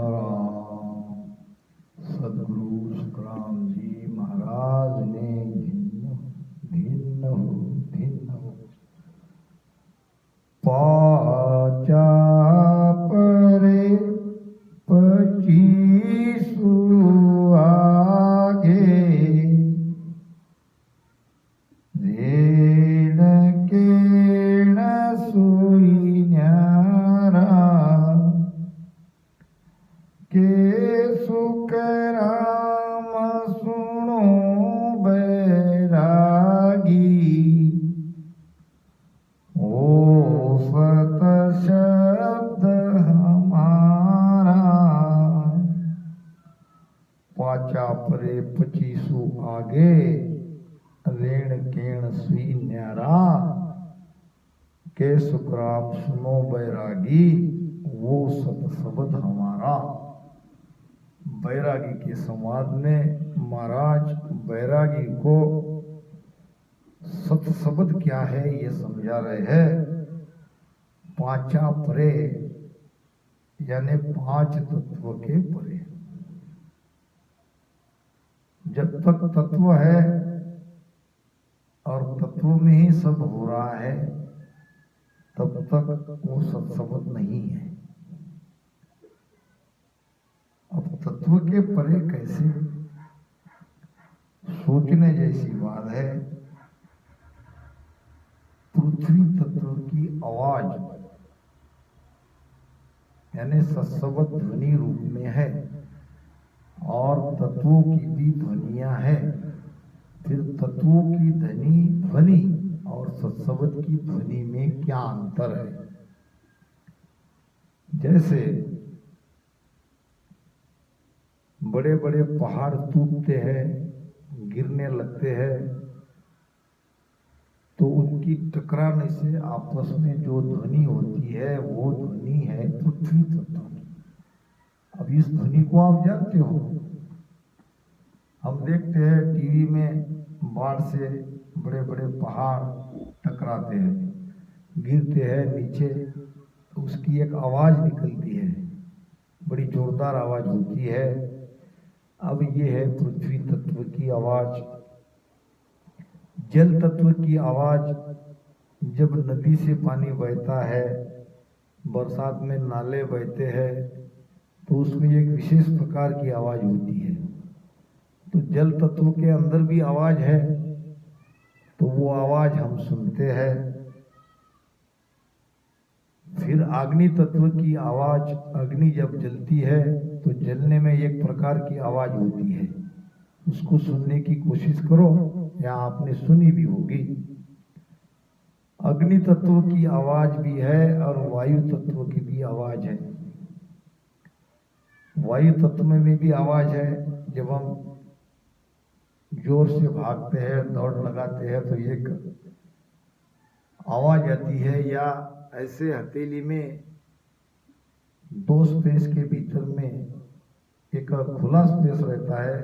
राम। सदगुरु सुखराम जी महाराज ने भिन्न हो पाचा परे पचीसु आगे रेण केण सुई न्यारा के सुख राम सुनो बैरागी ओ सत शब्द हमारा पाचा परे पचीसु आगे रेण केण सुई न्यारा के सुखराम सुनो बैरागी वो सत शब्द हमारा। बैरागी के संवाद में महाराज बैरागी को सत शब्द क्या है ये समझा रहे हैं। पांचा परे यानी पांच तत्व के परे। जब तक तत्व है और तत्व में ही सब हो रहा है तब तक वो सत शब्द नहीं है। अब तत्व के परे कैसे, सोचने जैसी बात है। पृथ्वी तत्व की आवाज यानी सत्शब्द ध्वनि रूप में है और तत्वों की भी ध्वनियां हैं। फिर तत्वों की ध्वनि और सत्शब्द की ध्वनि में क्या अंतर है। जैसे बड़े बड़े पहाड़ टूटते हैं, गिरने लगते हैं, तो उनकी टकराने से आपस में जो ध्वनि होती है वो ध्वनि है पृथ्वी तत्व की। अब इस ध्वनि को आप जानते हो। हम देखते हैं टीवी में बाढ़ से बड़े बड़े पहाड़ टकराते हैं, गिरते हैं नीचे, तो उसकी एक आवाज निकलती है, बड़ी जोरदार आवाज होती है। अब ये है पृथ्वी तत्व की आवाज। जल तत्व की आवाज, जब नदी से पानी बहता है, बरसात में नाले बहते हैं, तो उसमें एक विशेष प्रकार की आवाज होती है। तो जल तत्व के अंदर भी आवाज है, तो वो आवाज हम सुनते हैं। फिर अग्नि तत्व की आवाज, अग्नि जब जलती है तो जलने में एक प्रकार की आवाज होती है, उसको सुनने की कोशिश करो, या आपने सुनी भी होगी। अग्नि तत्व की आवाज भी है और वायु तत्व की भी आवाज है। वायु तत्व में भी आवाज है। जब हम जोर से भागते हैं, दौड़ लगाते हैं, तो एक आवाज आती है। या ऐसे हथेली में दो स्पेस के भीतर में एक खुला स्पेस रहता है,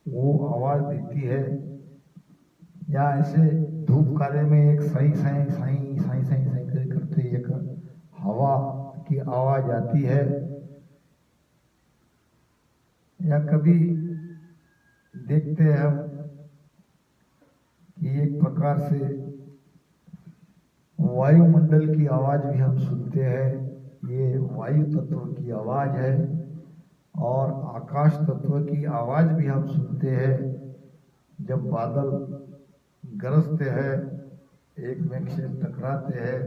वो आवाज देती है। या ऐसे धूप काले में एक साई साई साई साई साई साई करते एक हवा की आवाज आती है। या कभी देखते हैं हम कि एक प्रकार से वायुमंडल की आवाज भी हम सुनते हैं, ये वायु तत्व की आवाज है। और आकाश तत्व की आवाज भी हम सुनते हैं। जब बादल गरजते हैं, एक में से टकराते हैं,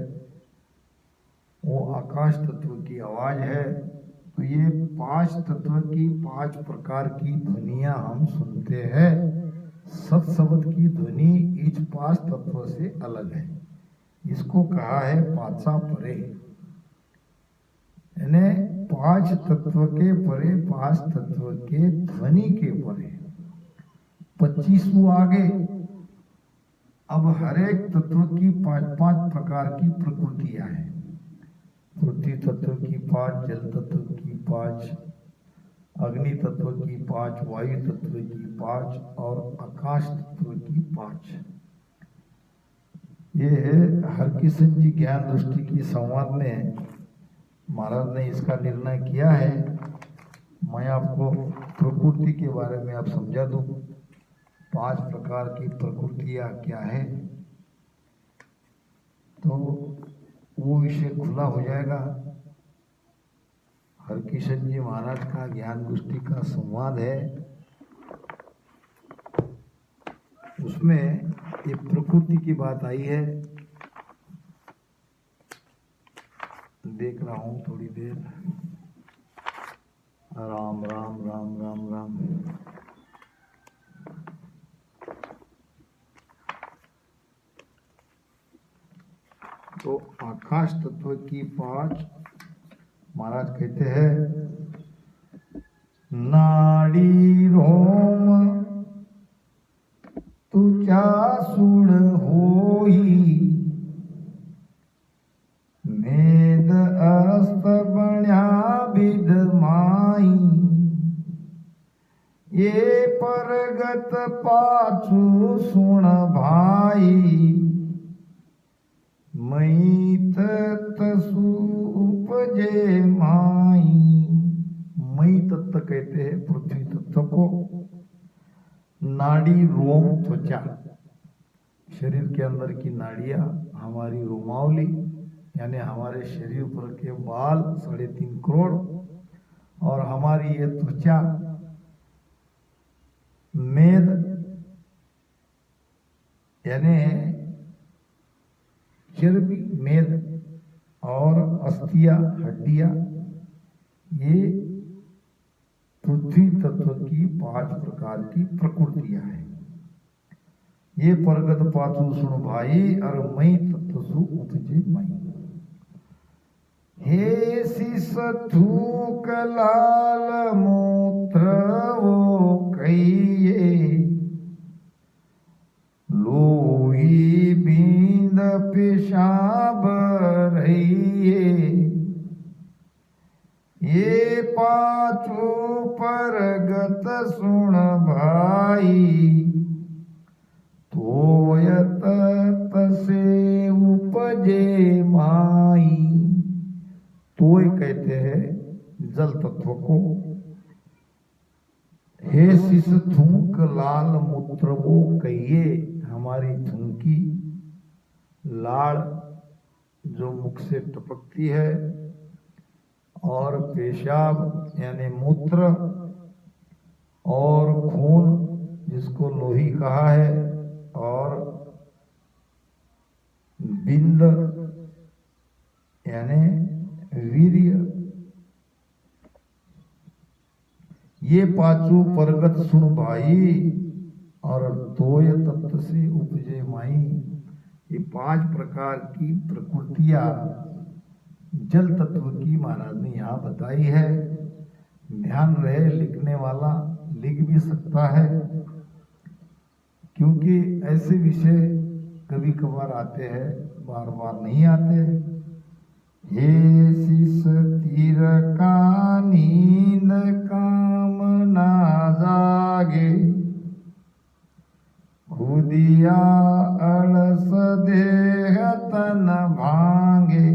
वो आकाश तत्व की आवाज है। तो ये पांच तत्व की पांच प्रकार की ध्वनियां हम सुनते हैं। सत शब्द की ध्वनि इस पांच तत्व से अलग है। इसको कहा है पांचा परे, यानी पांच तत्व के परे, पांच तत्व के ध्वनि के परे। 25 आगे। अब हर एक तत्व की पांच पांच प्रकार की प्रकृतियां हैं। पृथ्वी तत्व की पांच, जल तत्व की पांच, अग्नि तत्व की पांच, वायु तत्व की पांच और आकाश तत्व की पांच। ये है हरकिशन जी ज्ञान दृष्टि की संवाद में महाराज ने इसका निर्णय किया है। आपको प्रकृति के बारे में आप समझा दूं। 5 प्रकार की प्रकृतियां क्या है, तो वो विषय खुला हो जाएगा। हरकिशन जी महाराज का ज्ञान गोष्ठी का संवाद है, उसमें ये प्रकृति की बात आई है। देख रहा हूँ थोड़ी देर। राम राम राम राम राम। तो आकाश तत्व की 5 महाराज कहते हैं, नाड़ी रोम तुझा सुण होई, मेद अस्त बण्या विद माई, ये परगत पाछू सुण भाई, मई तत्सु उपजे माई। मई तत्व कहते हैं पृथ्वी तत्व को। नाड़ी रोम त्वचा, शरीर के अंदर की नाड़ियां, हमारी रोमावली यानी हमारे शरीर पर के बाल 3.5 करोड़, और हमारी ये त्वचा, मेद यानी चर्बी, मेद, और अस्थियां, हड्डियां, ये पृथ्वी तत्व की 5 प्रकार की प्रकृतियां हैं। ये परगत पाछू सुन भाई, और मई तत्व सु उपजे मई। हे शिष थूक लाल मूत्र वो कहिए, लोही बींद पेशाब रहिए, ये पाछू परगत सुन भाई, तोय तत से उपजे माई। तोय कहते हैं जल तत्व को। हे शिष थूक लाल मूत्र वो कहिए, हमारी थूकी लाल जो मुख से टपकती है, और पेशाब यानी मूत्र, और खून जिसको लोही कहा है, और बिंद यानी वीर्य, ये पांचों परगत सुन भाई, और तोय तत्व से उपजे माई। ये 5 प्रकार की प्रकृतियां जल तत्व की महाराज ने यहाँ बताई है। ध्यान रहे, लिखने वाला लिख भी सकता है, क्योंकि ऐसे विषय कभी कभार आते हैं, बार बार नहीं आते। हे शिष तीर का नींद काम ना जागे, खुदिया अलस देह तन भांगे,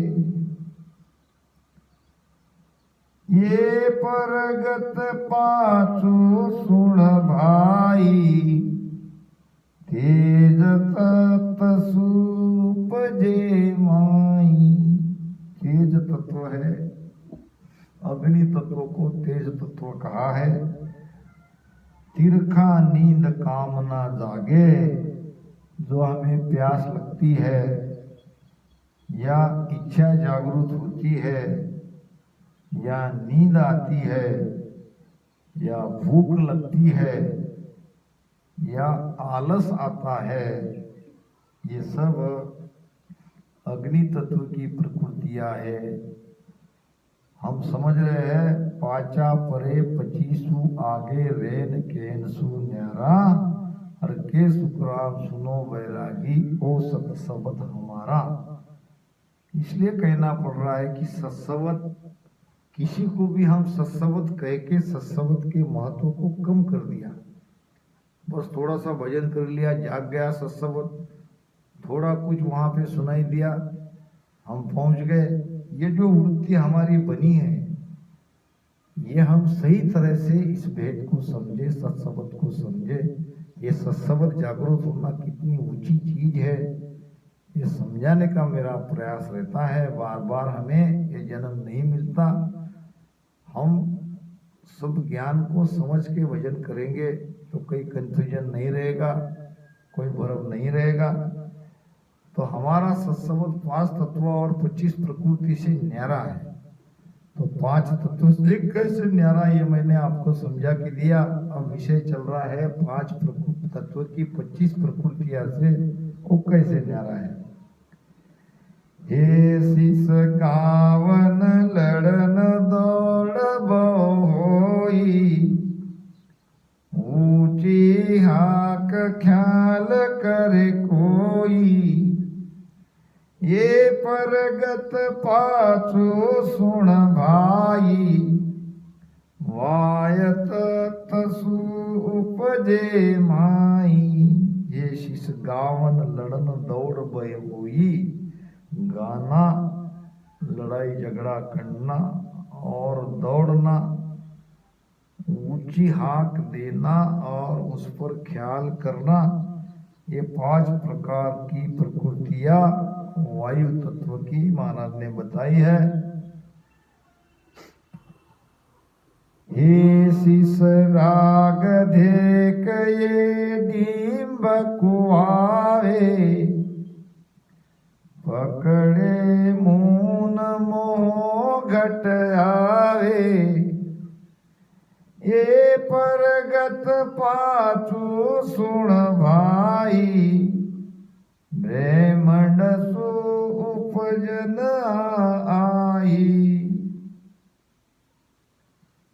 ये परगत पाछू सुन भाई, तेज तत्व उपजे माई। तेज तत्व है, अग्नि तत्व को तेज तत्व कहा है। तिरखा नींद कामना जागे, जो हमें प्यास लगती है या इच्छा जागृत होती है, या नींद आती है, या भूख लगती है, या आलस आता है, ये सब अग्नि तत्व की प्रकृतियां है। हम समझ रहे हैं, पाचा परे 25 आगे रेन केन सु न्यारा, हर के सुखराम सुनो वैरागी, ओ सत्सवत हमारा। इसलिए कहना पड़ रहा है कि सत्सवत, किसी को भी हम सत्सवत कह के सत्सवत के महत्व को कम कर दिया। बस थोड़ा सा भजन कर लिया, जाग गया सत्सवत, थोड़ा कुछ वहां पे सुनाई दिया, हम पहुंच गए। ये जो वृत्ति हमारी बनी है, ये हम सही तरह से इस भेद को समझे, सत्सबद को समझे। ये सत्सबद जागरूक होना कितनी ऊंची चीज है, ये समझाने का मेरा प्रयास रहता है। बार बार हमें ये जन्म नहीं मिलता। हम सब ज्ञान को समझ के भजन करेंगे तो कोई कंफ्यूजन नहीं रहेगा, कोई भ्रम नहीं रहेगा। तो हमारा सत्सबद 5 तत्व और 25 प्रकृति से न्यारा है। तो 5 तत्व से कैसे न्यारा, ये मैंने आपको समझा के दिया। अब विषय चल रहा है 5 तत्व की 25 प्रकृतियां से वो कैसे न्यारा है। हे शीस गावन लड़न दौड़ होई, ऊंची हाक ख्याल करे कोई, ये परगत पाछो सुन भाई, वायत तसु उपजे माई। ये शीस गावन लड़न दौड़ बय हुई, गाना, लड़ाई झगड़ा करना और दौड़ना, ऊंची हाक देना और उस पर ख्याल करना, ये 5 प्रकार की प्रकृतियां वायु तत्व की महाराज ने बताई है। हे शीस राग धेक ये डीम्ब कुआवे, पकड़े मून मोह घट आवे, ये परगत पाछू सुन भाई, ब्रह्मंड सु उपजन आई।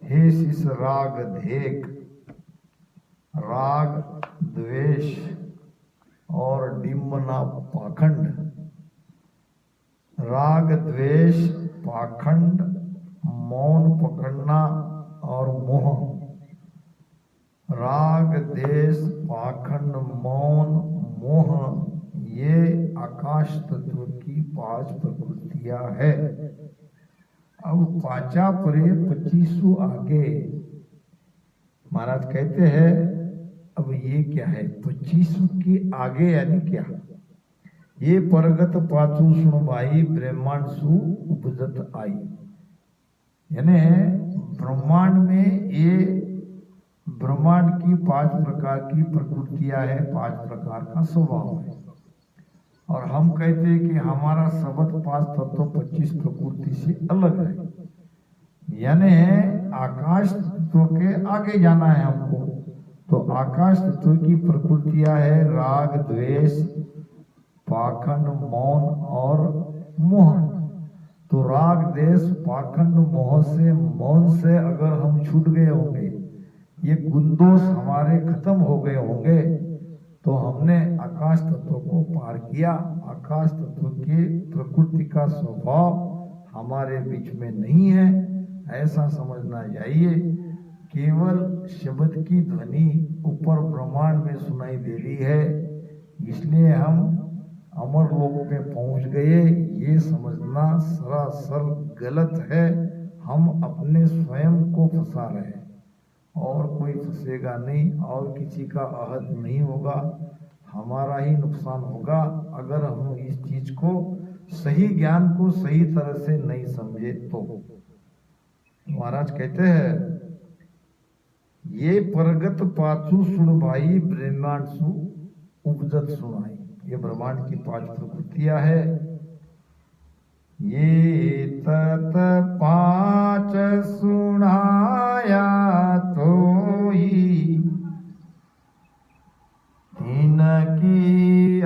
हे शीस राग धेक, राग द्वेष और डिम्बना पाखंड, राग द्वेष पाखंड, मौन पकड़ना और मोह, राग देश पाखंड मौन मोह, ये आकाश तत्व की 5 प्रकृतियां है। अब पाचा परे 25 आगे महाराज कहते हैं, अब ये क्या है 25 के आगे, यानी क्या, ये परगत पाछू सुन भाई, ब्रह्मांड सु उपजत आई। यानी ब्रह्मांड में ये ब्रह्मांड की 5 प्रकार की प्रकृतियां है, 5 प्रकार का स्वभाव है। और हम कहते हैं कि हमारा शब्द 5 तत्व 25 प्रकृति से अलग है। यानी आकाश तत्व के आगे जाना है हमको। तो आकाश तत्व की प्रकृतियां है राग द्वेष पाखंड मौन और मोह। तो राग देश पाखंड मोह से मौन से अगर हम छूट गए होंगे, ये गुणदोष हमारे खत्म हो गए होंगे, तो हमने आकाश तत्व को पार किया। आकाश तत्व के प्रकृति का स्वभाव हमारे बीच में नहीं है, ऐसा समझना चाहिए। केवल शब्द की ध्वनि ऊपर ब्रह्मांड में सुनाई दे रही है, इसलिए हम अमर लोक में पहुंच गए, ये समझना सरासर गलत है। हम अपने स्वयं को फंसा रहे हैं और कोई फंसेगा नहीं, और किसी का आहत नहीं होगा, हमारा ही नुकसान होगा अगर हम इस चीज को, सही ज्ञान को सही तरह से नहीं समझे तो। महाराज कहते हैं, ये परगत पाछू सुन भाई, ब्रह्मांड सु उपजत सुनाई। ये ब्रह्मांड की 5 प्रकृतियां है। ये तत 5 सुनाया तोई, इनकी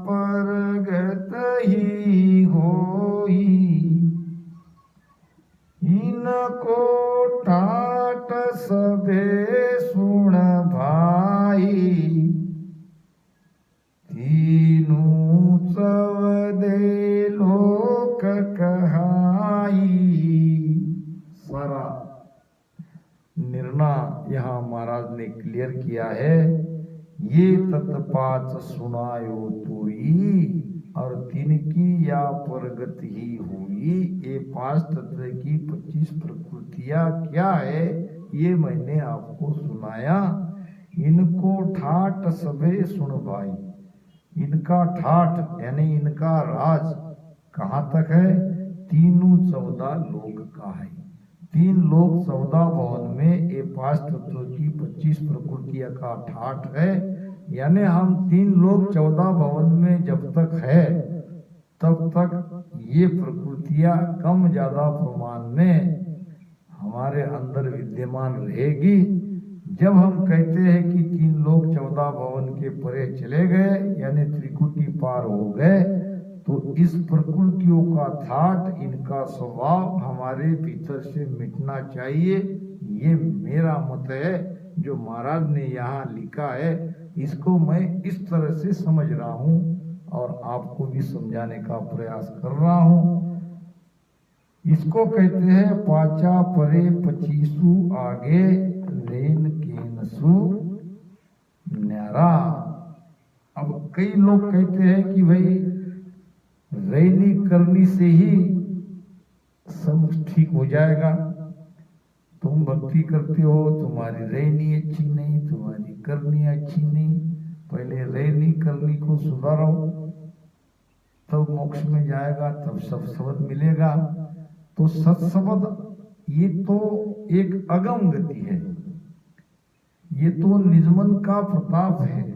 परगत ही होई, इनको टाट सबे सुन भाई, तीनों चवदे लोक कहाई। सारा निर्णय यहाँ महाराज ने क्लियर किया है। ये तत्पाच सुनायो तोई, और तिनकी या परगत ही हुई। ये 5 तत्व की 25 प्रकृतियां क्या है ये मैंने आपको सुनाया। इनको ठाट सबे सुन भाई। इनका ठाट यानी इनका राज कहाँ तक है? 314 लोक का है। 3 लोक 14 भवन में ये 5 तत्वों की 25 प्रकृतियां का ठाट है। यानी हम 3 लोक 14 भवन में जब तक है तब तक ये प्रकृतियां कम ज्यादा प्रमाण में हमारे अंदर विद्यमान रहेगी। जब हम कहते हैं कि 3 लोक 14 भवन के परे चले गए यानी त्रिकुटी पार हो गए तो इस प्रकृतियों का ठाट इनका स्वभाव हमारे भीतर से मिटना चाहिए। ये मेरा मत है जो महाराज ने यहाँ लिखा है। इसको मैं इस तरह से समझ रहा हूँ और आपको भी समझाने का प्रयास कर रहा हूँ। इसको कहते हैं पाचा परे 25 आगे रेन केनसु न्यारा। अब कई लोग कहते हैं कि भाई रैनी करनी से ही सब ठीक हो जाएगा। तुम भक्ति करते हो, तुम्हारी रैनी अच्छी नहीं, तुम्हारी करनी अच्छी नहीं, पहले रैनी करनी को सुधारो तब मोक्ष में जाएगा, तब सब शब्द मिलेगा। तो सत्शब्द ये तो एक अगम गति है, ये तो निजमन का प्रताप है।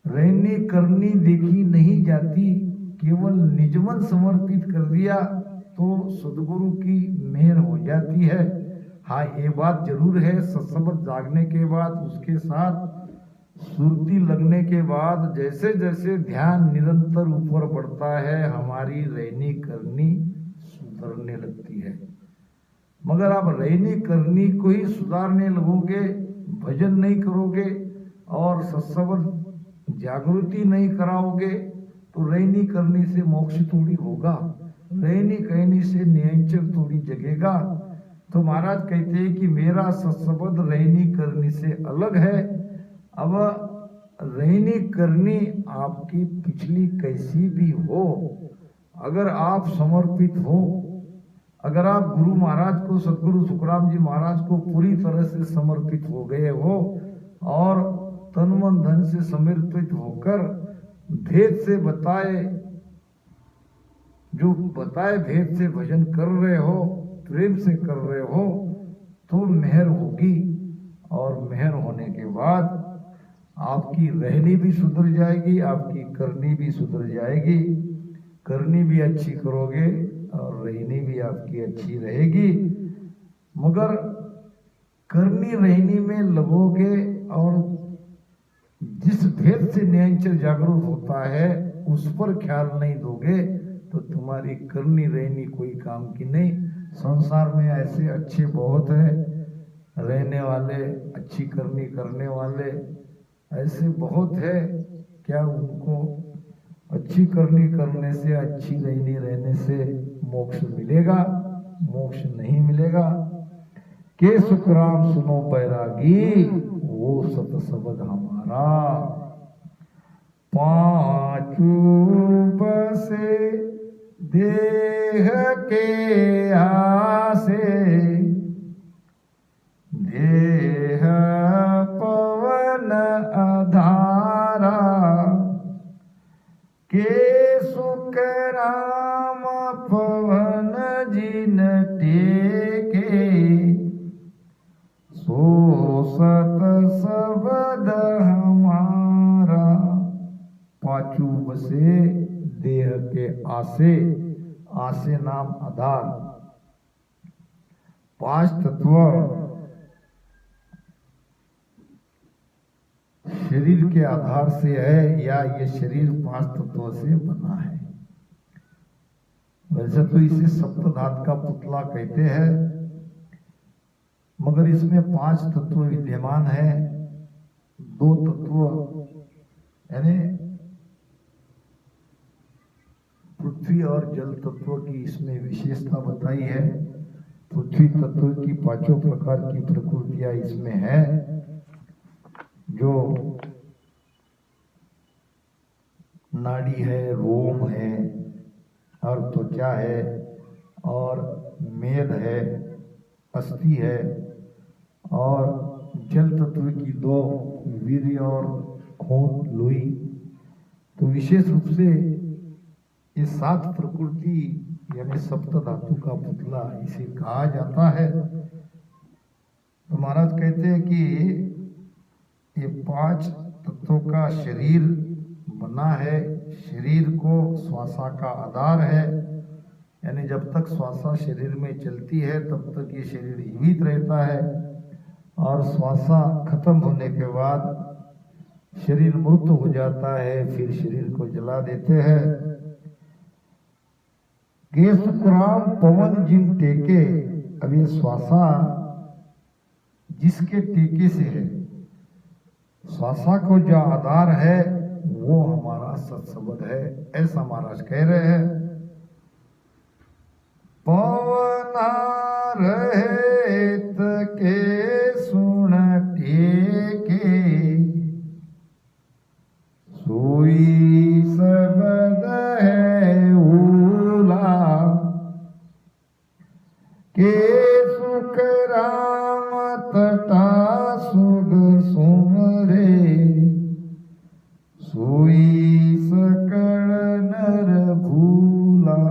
रहनी करनी देखी नहीं जाती, केवल निजमन समर्पित कर दिया तो सदगुरु की मेहर हो जाती है। हाँ, ये बात जरूर है, सत्शब्द जागने के बाद उसके साथ सुरती लगने के बाद जैसे जैसे ध्यान निरंतर ऊपर बढ़ता है हमारी रहनी करनी सुधरने लगती है। मगर आप रहनी करनी को ही सुधारने लगोगे, भजन नहीं करोगे और सत्शब्द जागृति नहीं कराओगे तो रहनी करनी से मोक्ष थोड़ी होगा, रहनी कहनी से नियंचक थोड़ी जगेगा। तो महाराज कहते हैं कि मेरा सत्शब्द रहनी करनी से अलग है। अब रहनी करनी आपकी पिछली कैसी भी हो, अगर आप समर्पित हो, अगर आप गुरु महाराज को, सदगुरु सुखराम जी महाराज को पूरी तरह से समर्पित हो गए हो और तन मन धन से समर्पित होकर भेद से बताए, जो बताए भेद से भजन कर रहे हो, प्रेम से कर रहे हो तो मेहर होगी। और मेहर होने के बाद आपकी रहनी भी सुधर जाएगी, आपकी करनी भी सुधर जाएगी। करनी भी अच्छी करोगे और रहनी भी आपकी अच्छी रहेगी। मगर करनी रहनी में लगोगे और जिस भेद से नियंचल जागरूक होता है उस पर ख्याल नहीं दोगे तो तुम्हारी करनी रहनी कोई काम की नहीं। संसार में ऐसे अच्छे बहुत है, रहने वाले, अच्छी करनी करने वाले ऐसे बहुत है। क्या उनको अच्छी करनी करने से, अच्छी रहनी रहने से मोक्ष मिलेगा? मोक्ष नहीं मिलेगा। के सुखराम सुनो बैरागी, वो सत शब्द हमारा। पांचू बसे देह के आसे, देह पवन अधारा, के सुख राम पवन जिन टेके, सो सत शब्द हमारा। पांचू बसे देह के आसे, आसे नाम आधार। 5 तत्व शरीर के आधार से है या ये शरीर 5 तत्वों से बना है। वैसे तो इसे सप्तधातु का पुतला कहते हैं, मगर इसमें 5 तत्व विद्यमान है। 2 तत्व यानी पृथ्वी और जल तत्व की इसमें विशेषता बताई है। पृथ्वी तत्व की 5 प्रकार की प्रकृतियां इसमें है, जो नाड़ी है, रोम है और त्वचा है और मेद है, अस्थि है और जल तत्व की दो वीर्य और खून लोई। तो विशेष रूप से ये सात प्रकृति यानी सप्त धातु का पुतला इसे कहा जाता है। तो महाराज कहते हैं कि ये पांच तत्वों का शरीर बना है। शरीर को श्वासा का आधार है, यानी जब तक श्वासा शरीर में चलती है तब तक ये शरीर जीवित रहता है और श्वासा खत्म होने के बाद शरीर मृत हो जाता है, फिर शरीर को जला देते हैं। केशुराम पवन जिन टेके, अब ये श्वासा जिसके टेके से है, श्वासा को जो आधार है वो हमारा सत्संबंध है, ऐसा महाराज कह रहे हैं। पवना रहित के सुन टेके, सोई सबद है उला, के सुख राम तटा सुग सुमरे, सोई सकल नर भूला।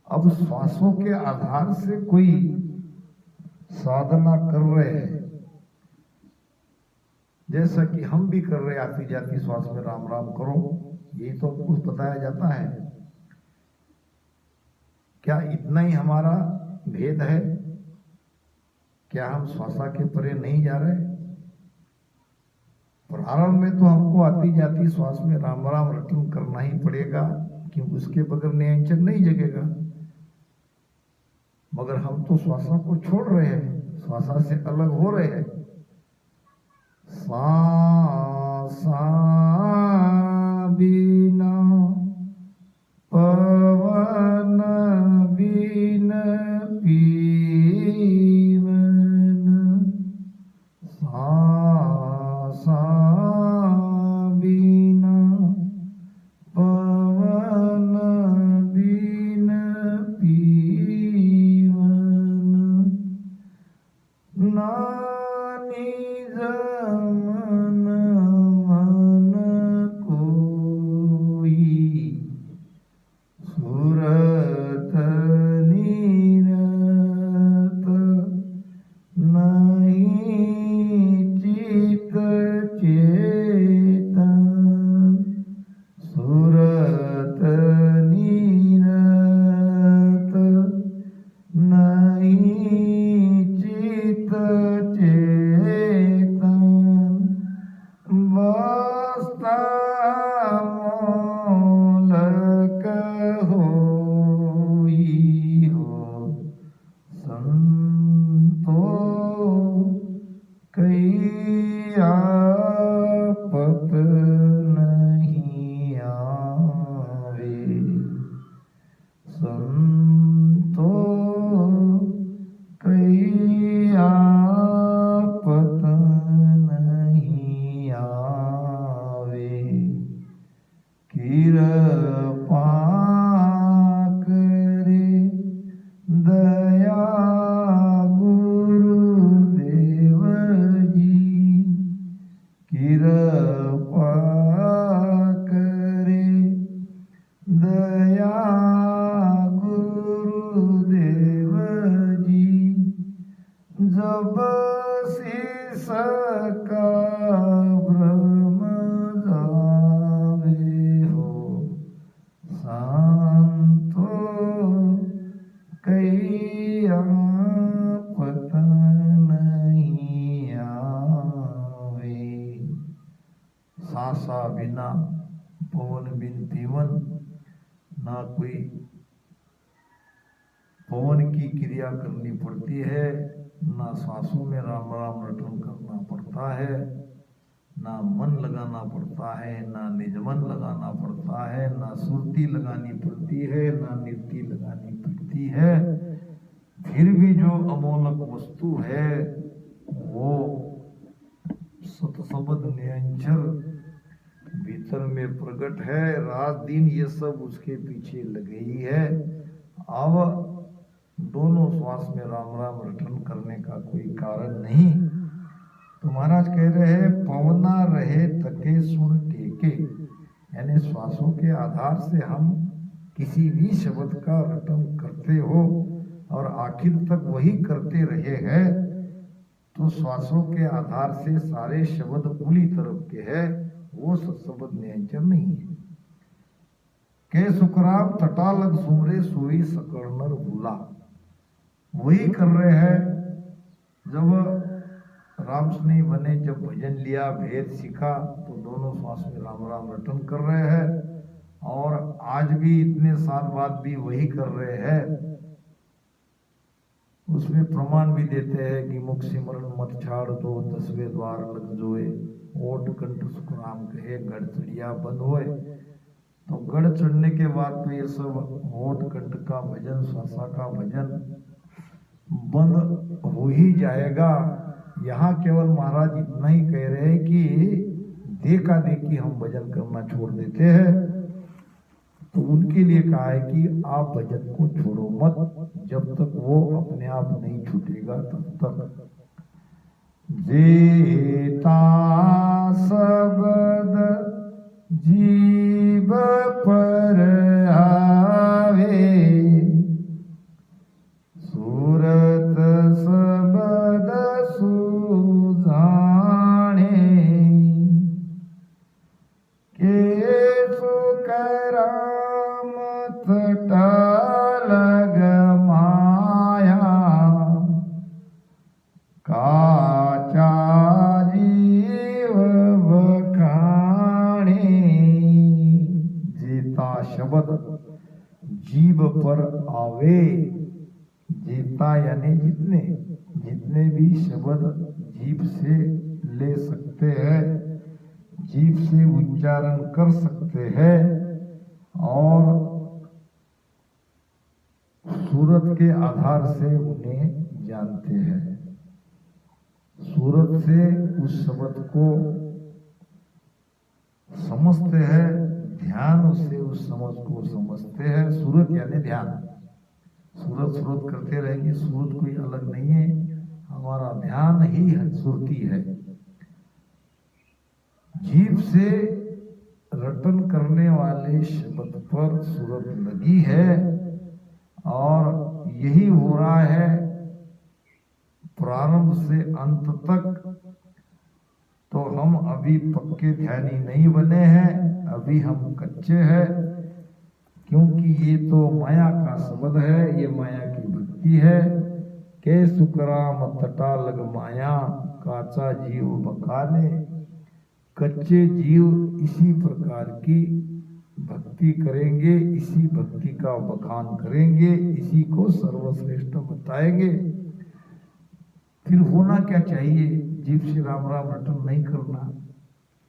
अब श्वासों के आधार से कोई साधना कर रहे हैं, जैसा कि हम भी कर रहे, आती जाती श्वास में राम राम करो, यही तो कुछ बताया जाता है। क्या इतना ही हमारा भेद है? क्या हम श्वासा के परे नहीं जा रहे? प्रारंभ में तो हमको आती जाती श्वास में राम राम रटन करना ही पड़ेगा, क्योंकि उसके बगैर नियंत्रण नहीं जगेगा। मगर हम तो श्वासा को छोड़ रहे हैं, श्वासा से अलग हो रहे हैं। सांसा बिना पवन बिन पीवन, सांसा बिना पवन बिन पीवन, नानी जमन मन कोई, सुरत नीरत नहीं चित चेतन, सुरत नीरत नहीं चित चेतन, बस्ता मोलक होई हो संतो, कई आपत नहीं आवे, संतो कई आपत नहीं आवे, कृपा करे दया गुरुदेव जी, कृपा करे दया गुरुदेव जी, जब शीस का भ्रम जावे हो शांतो, कई आपत नहीं आवे। सांसा बिना पवन बिन पीवन, ना कोई पवन की क्रिया करनी पड़ती है, ना सांसों में राम राम रटन करना पड़ता है, ना मन लगाना पड़ता है, ना निजमन लगाना पड़ता है, ना सुरती लगानी पड़ती है, ना निरती लगानी पड़ती है। फिर भी जो अमोलक वस्तु है वो सतसंबंध नियंचर भीतर में प्रकट है, रात दिन ये सब उसके पीछे लगे ही है। अब दोनों श्वास में राम राम रटन करने का कोई कारण नहीं। तो महाराज कह रहे हैं पवना रहे तके सुन टेके, यानी श्वासों के आधार से हम किसी भी शब्द का रटन करते हो और आखिर तक वही करते रहे हैं, तो श्वासों के आधार से सारे शब्द उली तरफ के है, वो शब्द नियंचर नहीं है। के सुखराम तटा लग सुमरे सोई सकर्णर भूला, वही कर रहे हैं। जब रामस्नेही बने, जब भजन लिया, भेद सीखा, तो दोनों श्वास में राम राम रटन कर रहे हैं और आज भी इतने साल बाद भी वही कर रहे हैं। उसमें प्रमाण भी देते हैं कि मुख सिमरन मत छाड़ दो, 10वें द्वार लग जोए, ओट कंठ सुख राम कहे, गढ़ चढ़िया बंद होए। तो गढ़ चढ़ने के बाद तो ये सब ओट कंठ का भजन, श्वासा का भजन बंद हो ही जाएगा। यहाँ केवल महाराज इतना ही कह रहे हैं कि देखा देखी हम भजन करना छोड़ देते हैं। तो उनके लिए कहा है कि आप भजन को छोड़ो मत, जब तक वो अपने आप नहीं छूटेगा तब तक। जेता शब्द जीव पर आवे, सूरत शब्द सुजाने, के सुकराम तटा लग माया, काचा जीव बखाने। जीता शब्द जीव पर आवे, जीता यानी जितने जितने भी शब्द जीभ से ले सकते हैं, जीभ से उच्चारण कर सकते हैं और सूरत के आधार से उन्हें जानते हैं, सूरत से उस शब्द को समझते हैं, ध्यान से उस समझ को समझते हैं। सूरत यानी ध्यान, सूरत सूरत करते रहेंगे, सूरत कोई अलग नहीं है, हमारा ध्यान ही है, सुरती है। जीभ से रटन करने वाले शब्द पर सूरत लगी है और यही हो रहा है प्रारंभ से अंत तक। तो हम अभी पक्के ध्यानी नहीं बने हैं, अभी हम कच्चे हैं, क्योंकि ये तो माया का शब्द है, ये माया की भक्ति है। के सुकराम तटा लग माया, काचा जीव बखाने। कच्चे जीव इसी प्रकार की भक्ति करेंगे, इसी भक्ति का बखान करेंगे, इसी को सर्वश्रेष्ठ बताएंगे। फिर होना क्या चाहिए? जीव से राम राम रटन नहीं करना,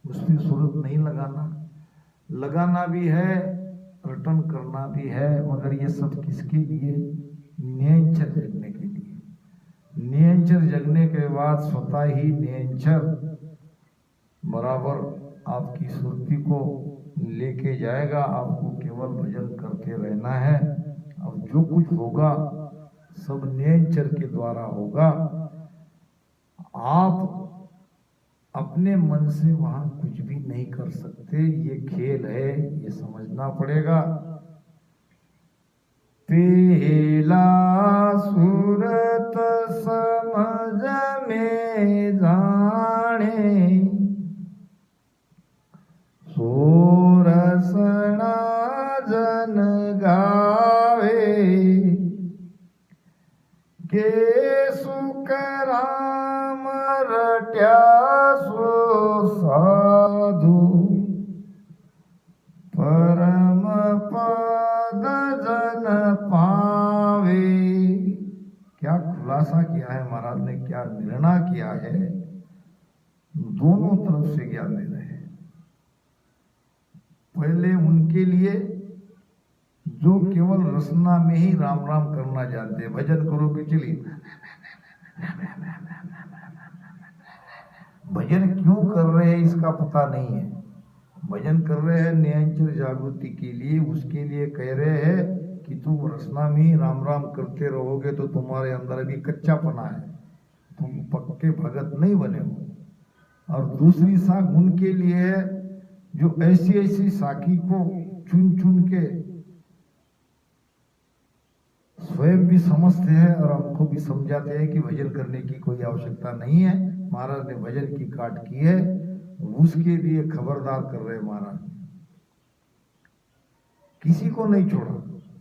उसमें सूरत नहीं लगाना, लगाना भी है, रटन करना भी है, मगर ये सब किसके लिए? नियंचर जगने के लिए। नियंचर जगने के बाद स्वतः ही नियंचर बराबर आपकी सुरती को लेके जाएगा, आपको केवल भजन करते रहना है। अब जो कुछ होगा सब नियंचर के द्वारा होगा। आप अपने मन से वहां कुछ भी नहीं कर सकते, ये खेल है, ये समझना पड़ेगा। पहला सूरत समझ में जाने, सोरसना जन गावे, के सुख राम रट्या सो साधु, परम पद जन पावे। क्या खुलासा किया है महाराज ने, क्या निर्णय किया है, दोनों तरफ से ज्ञान दे रहे हैं। पहले उनके लिए जो केवल रसना में ही राम राम करना जानते हैं, भजन करोगे चलिए, भजन क्यों कर रहे हैं इसका पता नहीं है, भजन कर रहे हैं निरंतर जागृति के लिए, उसके लिए कह रहे हैं कि तुम रसना में ही राम राम करते रहोगे तो तुम्हारे अंदर अभी कच्चापना है, तुम पक्के भगत नहीं बने हो। और दूसरी साख उनके लिए है जो ऐसी ऐसी साखी को चुन चुन के स्वयं भी समझते हैं और हमको भी समझाते हैं कि भजन करने की कोई आवश्यकता नहीं है, महाराज ने भजन की काट की है, उसके लिए खबरदार कर रहे महाराज। किसी को नहीं छोड़ा,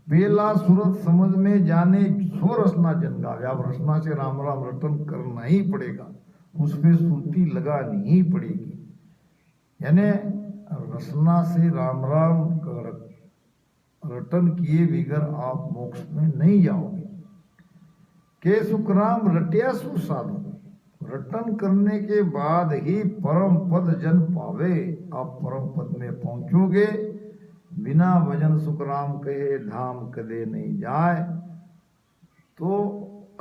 बेला सूरत समझ में जाने सो रसना जन गावे। अब रसना से राम राम रटन करना ही पड़ेगा, उस पे सुरती लगानी ही पड़ेगी। यानी रसना से राम राम रटन किए बिगर आप मोक्ष में नहीं जाओगे। के सुखराम रटिया सुसाधु, रटन करने के बाद ही परम पद जन पावे। आप परम पद में पहुंचोगे, बिना भजन सुखराम कहे धाम कदे नहीं जाए। तो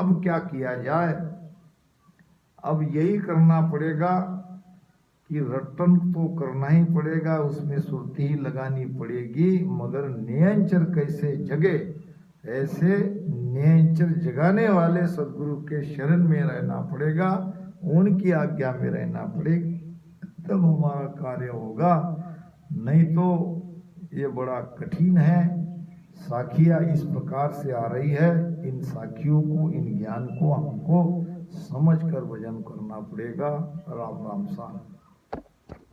अब क्या किया जाए? अब यही करना पड़ेगा कि रटन तो करना ही पड़ेगा, उसमें सुरती ही लगानी पड़ेगी, मगर नियंचर कैसे जगे, ऐसे नियंचर जगाने वाले सदगुरु के शरण में रहना पड़ेगा, उनकी आज्ञा में रहना पड़ेगा, तब हमारा कार्य होगा। नहीं तो ये बड़ा कठिन है। साखियाँ इस प्रकार से आ रही है, इन साखियों को, इन ज्ञान को हमको समझ कर भजन करना पड़ेगा। राम राम सा।